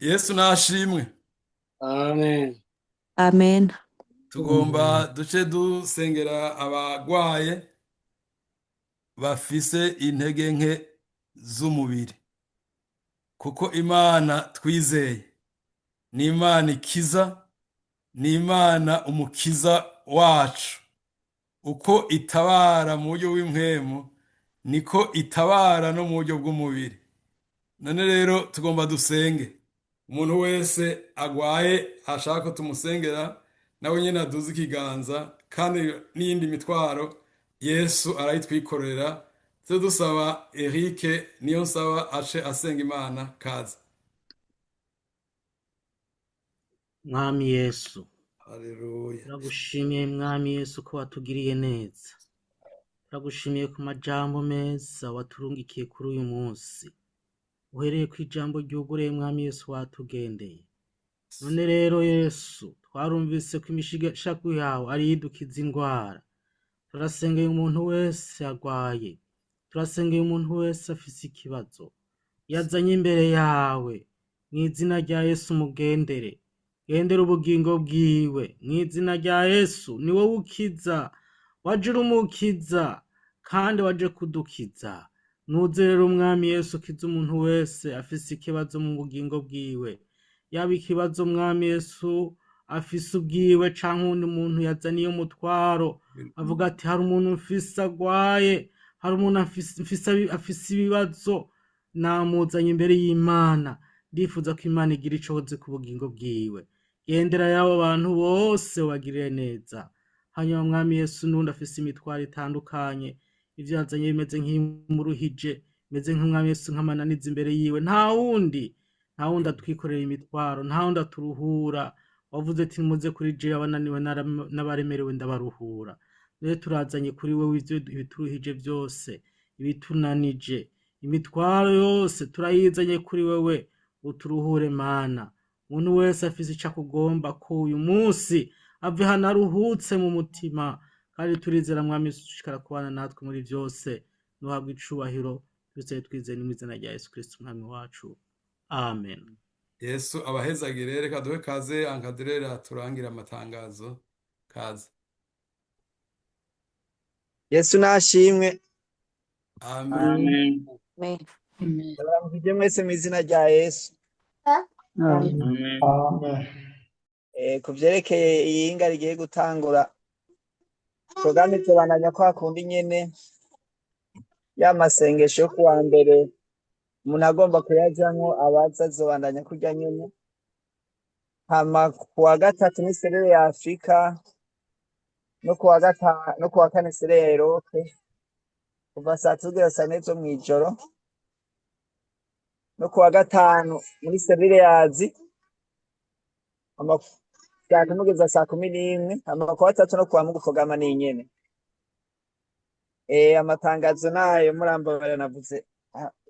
Yesu nashimwe. Amen. Amen. Tugomba duce dusengera abagwaye bafise intege nke z'umubiri, kuko Imana twizeye ni Imana ikiza, ni Imana umukiza wacu. Uko itabara mu buryo bw'impwemu, niko itabara no mu buryo bw'umubiri. None rero tugomba dusenge. Umuntu wese agwaye ashaka ko tumusengera, nawe nyene aduze ikiganza, kandi n'iyindi mitwaro Yesu arayitwikorera. Tuze dusaba Eric niyo nsaba ace asenga Imana. Kaza. Mwami Yesu, Haleluya. turagushimiye Mwami Yesu ko watugiriye neza. Turagushimiye ku majambo meza waturungikiye kuri uyu munsi. Uhereye ku ijambo ryugureye Mwami Yesu watugendeye. None rero Yesu, twarumvise ko imishigashaku yawe ari yidukiza indwara. Turasengeye umuntu wese agwaye. Turasengeye umuntu wese afise ikibazo, yazanye imbere yawe. Mw'izina rya Yesu mugendere. Gendera ubugingo bwiwe. Mw'izina rya Yesu, ni wowe ukiza. Waje uri umukiza, kandi waje kudukiza. Nuze rero Mwami Yesu ukiza umuntu wese afise ikibazo mu bugingo bwiwe. Yaba ikibazo Mwami Yesu afise ubwiwe, canke undi muntu yazaniye umutwaro, avuga ati hari umuntu mfise agwaye, hari umuntu afise ibibazo, namuzanye imbere y'Imana. Ndifuza ko Imana igira icoze ku bugingo bwiwe. Gendera yabo bantu bose ubagirire neza. Hanyuma Mwami Yesu, n'undi afise imitwaro itandukanye, ivyo yazanye bimeze nk'imuruhije, bimeze nk'Umwami Yesu nk'amananiza imbere yiwe, nta wundi atwikorera imitwaro, nta wundi aturuhura. wavuze ati muze kuri jewe abananiwe n'abaremerewe ndabaruhura. Rero turazanye kuri wewe ivyo ibituruhije byose, ibitunanije, imitwaro yose turayizanye kuri wewe, uturuhure Mana. Umuntu wese afise ico akugomba ko uyu munsi ave hano aruhutse mu mutima, kandi turizera Mwami ushishikara kubana natwe muri vyose. Nuhabwe icubahiro, twizeye twizeye mu izina rya Yesu Kristo umwami wacu. Amen. Yesu abahezagire, reka duhe kaze Ankadrera turangira amatangazo. Kaze. Yesu nashimwe. Amen. Amen. Ndabaramukije mwese mu izina rya Yesu. Amen. Ku vyerekeye iyinga rigiye gutangura, programme tubandanya kwa kundi nyene ya masengesho yo kuwa mbere umuntu agomba kuyajamwo abaza azobandanya kurya nyene. Hama kuwa gatatu ni serere ya Afrika, no kuwa kane serere ya Europe kuva saa tatu kugera saa 4 zo mw'ijoro, no kuwa gatanu muri serere ya Azi saa kumi kugeza saa 11, hama kuwa gatatu no kuwa Mungu programme ni nyene. Amatangazo nayo murambabara navuze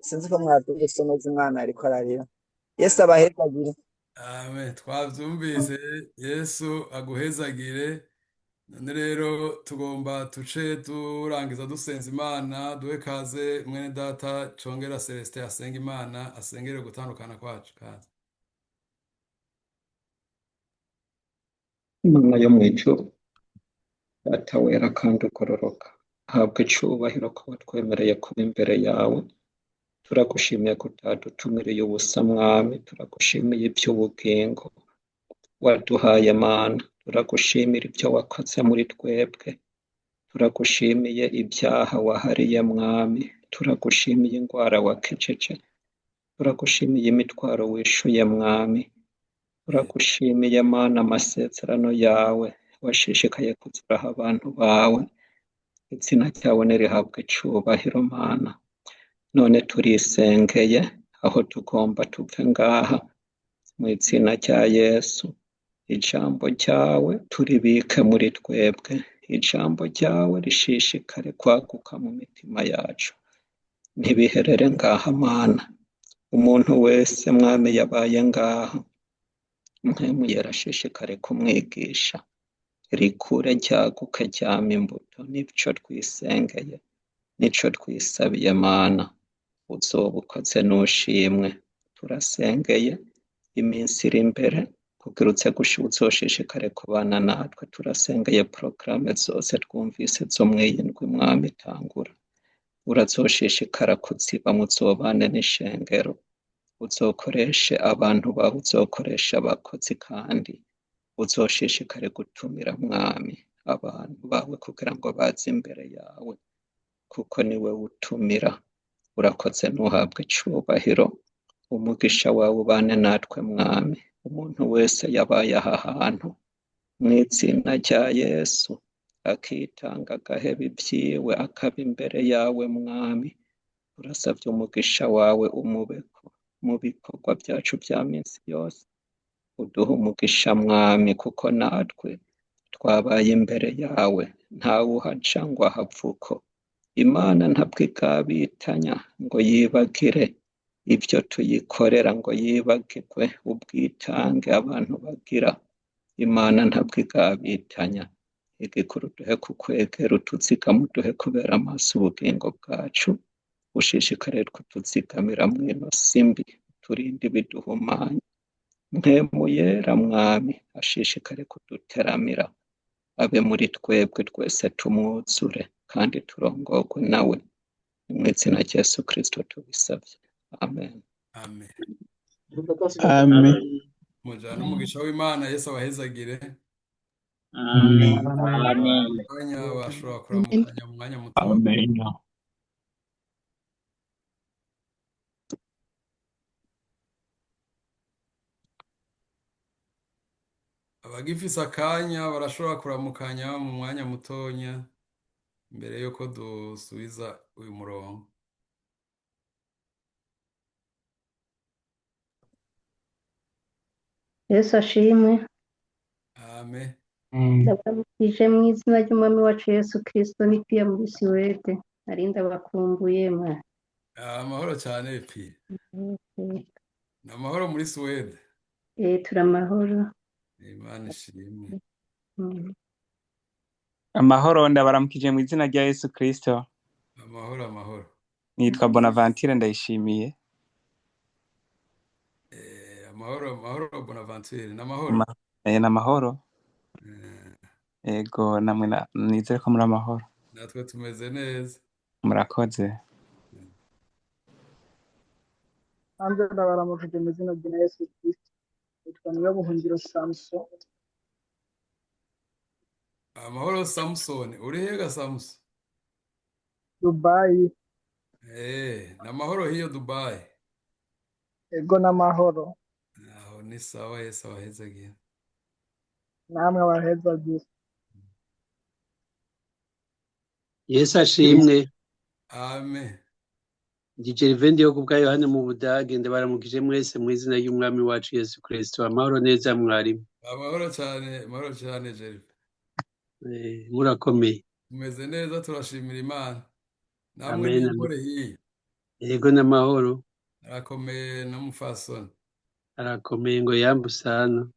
sinzi ko mwabyumvise neza umwana ariko ararira. Yesu abahezagire. Amen. Twavyumvise. Yesu aguhezagire. None rero tugomba tuce turangiza dusenza Imana, duhe kaze mwene data Congera Celestin asenga Imana, asengere gutandukana kwacu. Kaze. Imana yo mw'ijuru, Data wera kandi ugororoka, habwa icubahiro ko watwemereye kuba imbere yawe. Turagushimiye ko utadutumiriye ubusa Mwami, turagushimiye iby'ubugingo waduhaye Mana, turagushimira ibyo wakoze muri twebwe, turagushimiye ibyaha wahariye Mwami, turagushimiye indwara wakejeje, turagushimiye imitwaro wishuye Mwami, turagushimiye Mana amasezerano yawe washishikaye kuzuraho abantu bawe. Izina ryawe nirihabwe icubahiro Mana. None turisengeye aho tugomba tuve ngaha mu izina rya Yesu. Ijambo ryawe turibike muri twebwe, ijambo ryawe rishishikare kwaguka mu mitima yacu, ntibiherere ngaha Mana. Umuntu wese Mwami yabaye ngaha, Mpwemu yarashishikare kumwigisha, rikure ryaguke ryama imbuto. Nico twisengeye, nico twisabiye Mana, uzoba ukoze n'ushimwe. Turasengeye iminsi iri imbere kugira uzoshishikare kubana natwe. Turasengeye porogaramu zose twumvise zo mw'iyindwi Mwami tangura, urazoshishikara kuziba, muzobane n'ishengero, uzokoreshe abantu bawe, uzokoresha abakozi, kandi uzoshishikare gutumira Mwami abantu bawe kugira ngo baze imbere yawe, kuko niwe utumira. Urakoze ntuhabwe icubahiro. Umugisha wawe ubane natwe Mwami. Umuntu wese yabaye aha hantu mu izina rya Yesu akitanga agaheba ibyiwe akaba imbere yawe Mwami, urasabye umugisha wawe umubeko mu bikorwa byacu bya minsi yose. Uduhe umugisha Mwami, kuko natwe twabaye imbere yawe, ntawe uhaca ngo ahapfuko. Imana ntabwo igabitanya ngo yibagire ibyo tuyikorera, ngo yibagirwe ubwitange abantu bagira. Imana ntabwo igabitanya. Igikuru duhe kukwegera, utuzigame, uduhe kubera amaso ubugingo bwacu, ushishikare kutuzigamira mw'ino si mbi, turinde ibiduhumanya. Mpwemu yera Mwami ashishikare kuduteramira, abe muri twebwe twese tumwuzure kandi turongorwe nawe. Mu izina rya Yesu Kristo tubisabye, amen. Amen. Amen. Mujana umugisha w'Imana. Yesu abahezagire. Amen. Amen. Abanya bashobora kuramukanya mu mwanya muto. Amen. Abagifise akanya barashobora kuramukanya mu mwanya mutonya mbere yuko dusubiza uyu murongo. Yesu ashimwe. amen. ndabaramukije mu izina ry'umwami wacu Yesu Kristo n'ipiya muri Suwede nari ndabakumbuye mwa Amahoro cyane pi. Ni amahoro muri Suwede. turamahoro. Imana ishimwe. Amahoro ndabaramukije mu izina rya Yesu Kristo. Amahoro amahoro. Nitwa Bonaventure Ndayishimiye. Amahoro amahoro Bonaventure n'amahoro. N'amahoro. Eh, Ego namwe nizere ko muri amahoro. natwe tumeze neza. Murakoze. hanze ndabaramukije mu izina rya Yesu Kristo. Nitwa Niyobuhungiro Samson. Amahoro Samson, uri hega Samson? Dubai. N'amahoro hiyo Dubai. Ego n'amahoro. Aho ni sawa, Yesu abahezagira. Namwe abahezagira. Yesu ashimwe. Amen. Gervais yo kubwa Yohane mu Budage ndabaramukije mwese mu izina y'umwami wacu Yesu Kristo. Amahoro neza mwarimu. Amahoro cyane Gervais. Murakomeye. Umeze neza turashimira Imana. Namwe Amen. n'imore hiyo. Ego n'amahoro. Arakomeye n'umufasoni. Arakomeye ngo yambusana.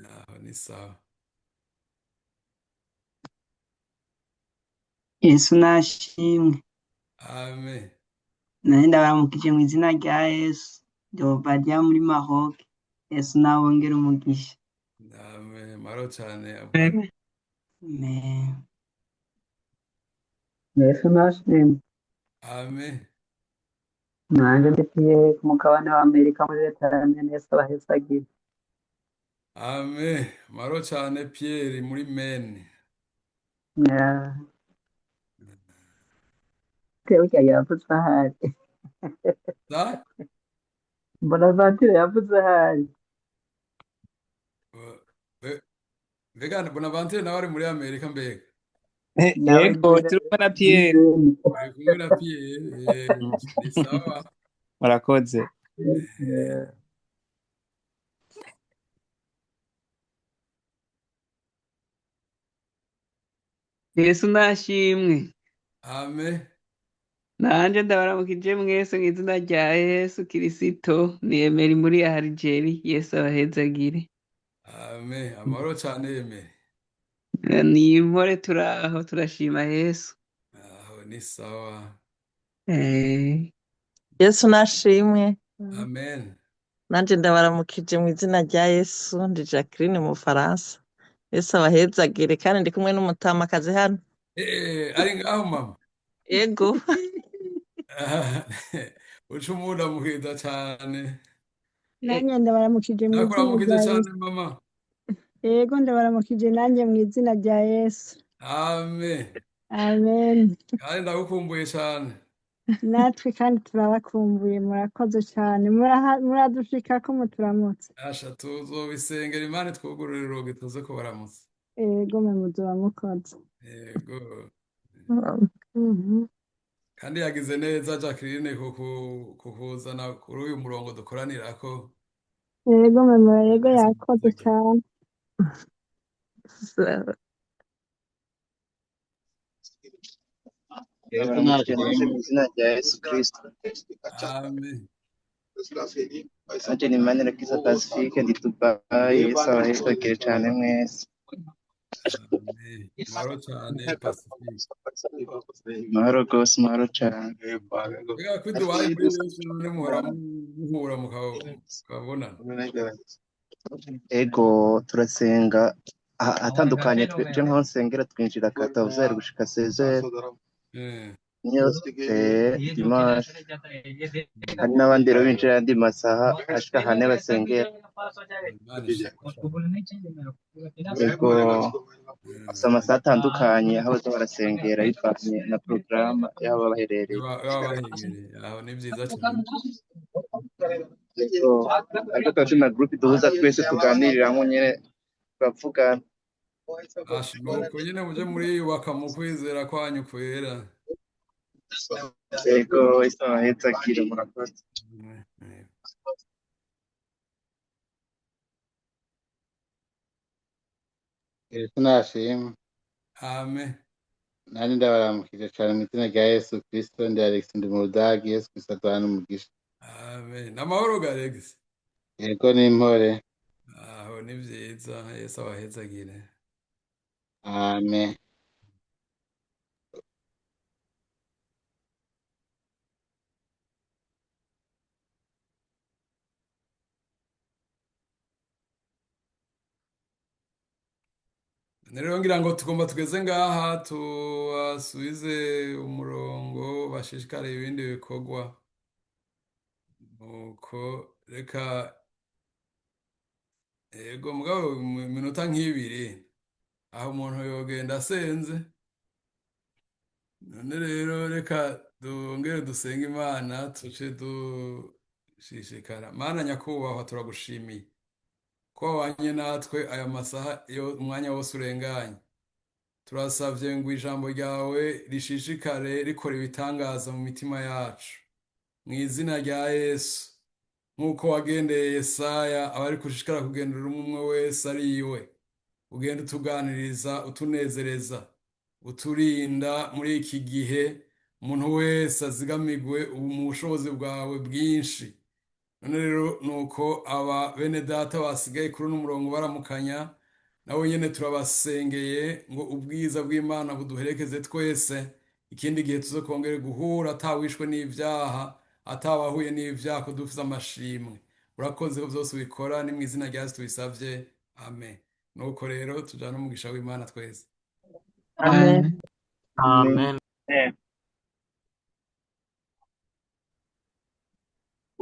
Aho ni sawa. Yesu nashimwe. Amen. Nari ndabaramukije mu izina rya Yesu. Ndobajya muri Maroc. Yesu nabongera umugisha. Amen. Amahoro cyane. Amen. Yesu nashimwe. Amen. Nanjye ndipiye ku mugabane wa Amerika muri leta ya Yesu abahezagira. Amen. Amahoro cyane Pierre muri Maine. Tewe yavuze ahari. Da? Bonaventure yavuze ahari. Vegana Bonaventure nawe ari muri Amerika mbega. Ego turumwe na Pierre. Ari kumwe na Pierre. Ni sawa. Murakoze. Yesu nashimwe. Amen. Nanje ndabaramukije mwese mu izina rya Yesu Kristo. Ni Emeri muri Algeria. Yesu abahezagire. Amen. Amahoro cyane Emeri. Ni impore turaho turashima Yesu. Aho ni sawa. Yesu nashimwe. Amen. Nanje ndabaramukije mu izina rya Yesu. Ndi Jacqueline mu Faransa. Yesu abahezagire kandi ndi kumwe n'umutamakazi hano. Ari ngaho mama. Ego. Uca umuntu amuheza cyane. Nanjye ndabaramukije mu izina Ndakuramukije rya cyane Yesu. mama. Yego ndabaramukije nanjye mu izina rya Yesu. Amen. Amen. Kandi ndagukumbuye cyane. Natwe kandi turabakumbuye murakoze cyane. Muradushika ko muturamutse. Asha tuzobisengera Imana twugururire urugi tuze kubaramutsa. Yego mwe muzoba mukoze. Yego. Kandi yagize neza Jacqueline kukuzana kuri uyu murongo dukoranirako. Yego mwe yego yakoze cyane. Yesu nashimwe mu izina rya Yesu Kristo. Amen. Nanje ni Manira Kiza Pacifique ndi Dubai. Yesu abahezagire cyane mwese. Amen. Amahoro cyane Pacifique. Mahoro rwose, mahoro cyane. Ega kwiduwaye muri benshi none muhura mukabonana. Ego turasenga atandukanye twe nko nsengera twinjira 14h gushika 16h. Niyo dimanche hari n'abandi rero binjira andi masaha ashika 4 basengera. Ego asa amasaha atandukanye aho baza barasengera bivanye na porogaramu y'aho baherereye. Aho ni byiza cyane. Ariko tuba turi na groupe duhuza twese tuganiriramo nyine turavugana. Nuko nyine muje muriyubaka mu kwizera kwanyu kwera. Ego Yesu abahezagire murakoze. Yesu nashimwe. Amen. Nani ndabaramukije cyane mu izina rya Yesu Kristo. Ndi Alex ndi mu Budage. Yesu Kristo aduhane umugisha. Amen. Namahoro ga Alex. Yego n'impore. Aho ni vyiza. Yesu abahezagire. Amen. Rero ngira ngo tugomba tugeze ngaha tubasubize umurongo bashishikare ibindi bikorwa. Nuko reka yego mugabo mu minota nk'ibiri aho umuntu yogenda asenze. None rero reka dongere dusenga Imana tuce dushishikara. Mana nyakubahwa turagushimiye ko wabanye natwe aya masaha iyo umwanya wose urenganye. Turasavye ngo ijambo ryawe rishishikare rikora ibitangaza mu mitima yacu mu izina rya Yesu, nk'uko wagendeye Yesaya abari kushishikara kugendera umwe wese ari iwe. Ugenda utuganiriza, utunezereza, uturinda muri iki gihe umuntu wese azigamigwe mu bushobozi bwawe bwinshi. None rero nuko aba bene data basigaye kuri uno murongo baramukanya, nabo nyene turabasengeye ngo ubwiza bw'Imana buduherekeze twese, ikindi gihe tuze kongere guhura atawishwe n'ivyaha, atawahuye n'ivyaha, ko dufise amashimwe. Urakoze ko vyose ubikora, ni mu izina rya Yesu tubisavye, amen. Nuko rero tujana umugisha w'Imana twese. Amen. Amen.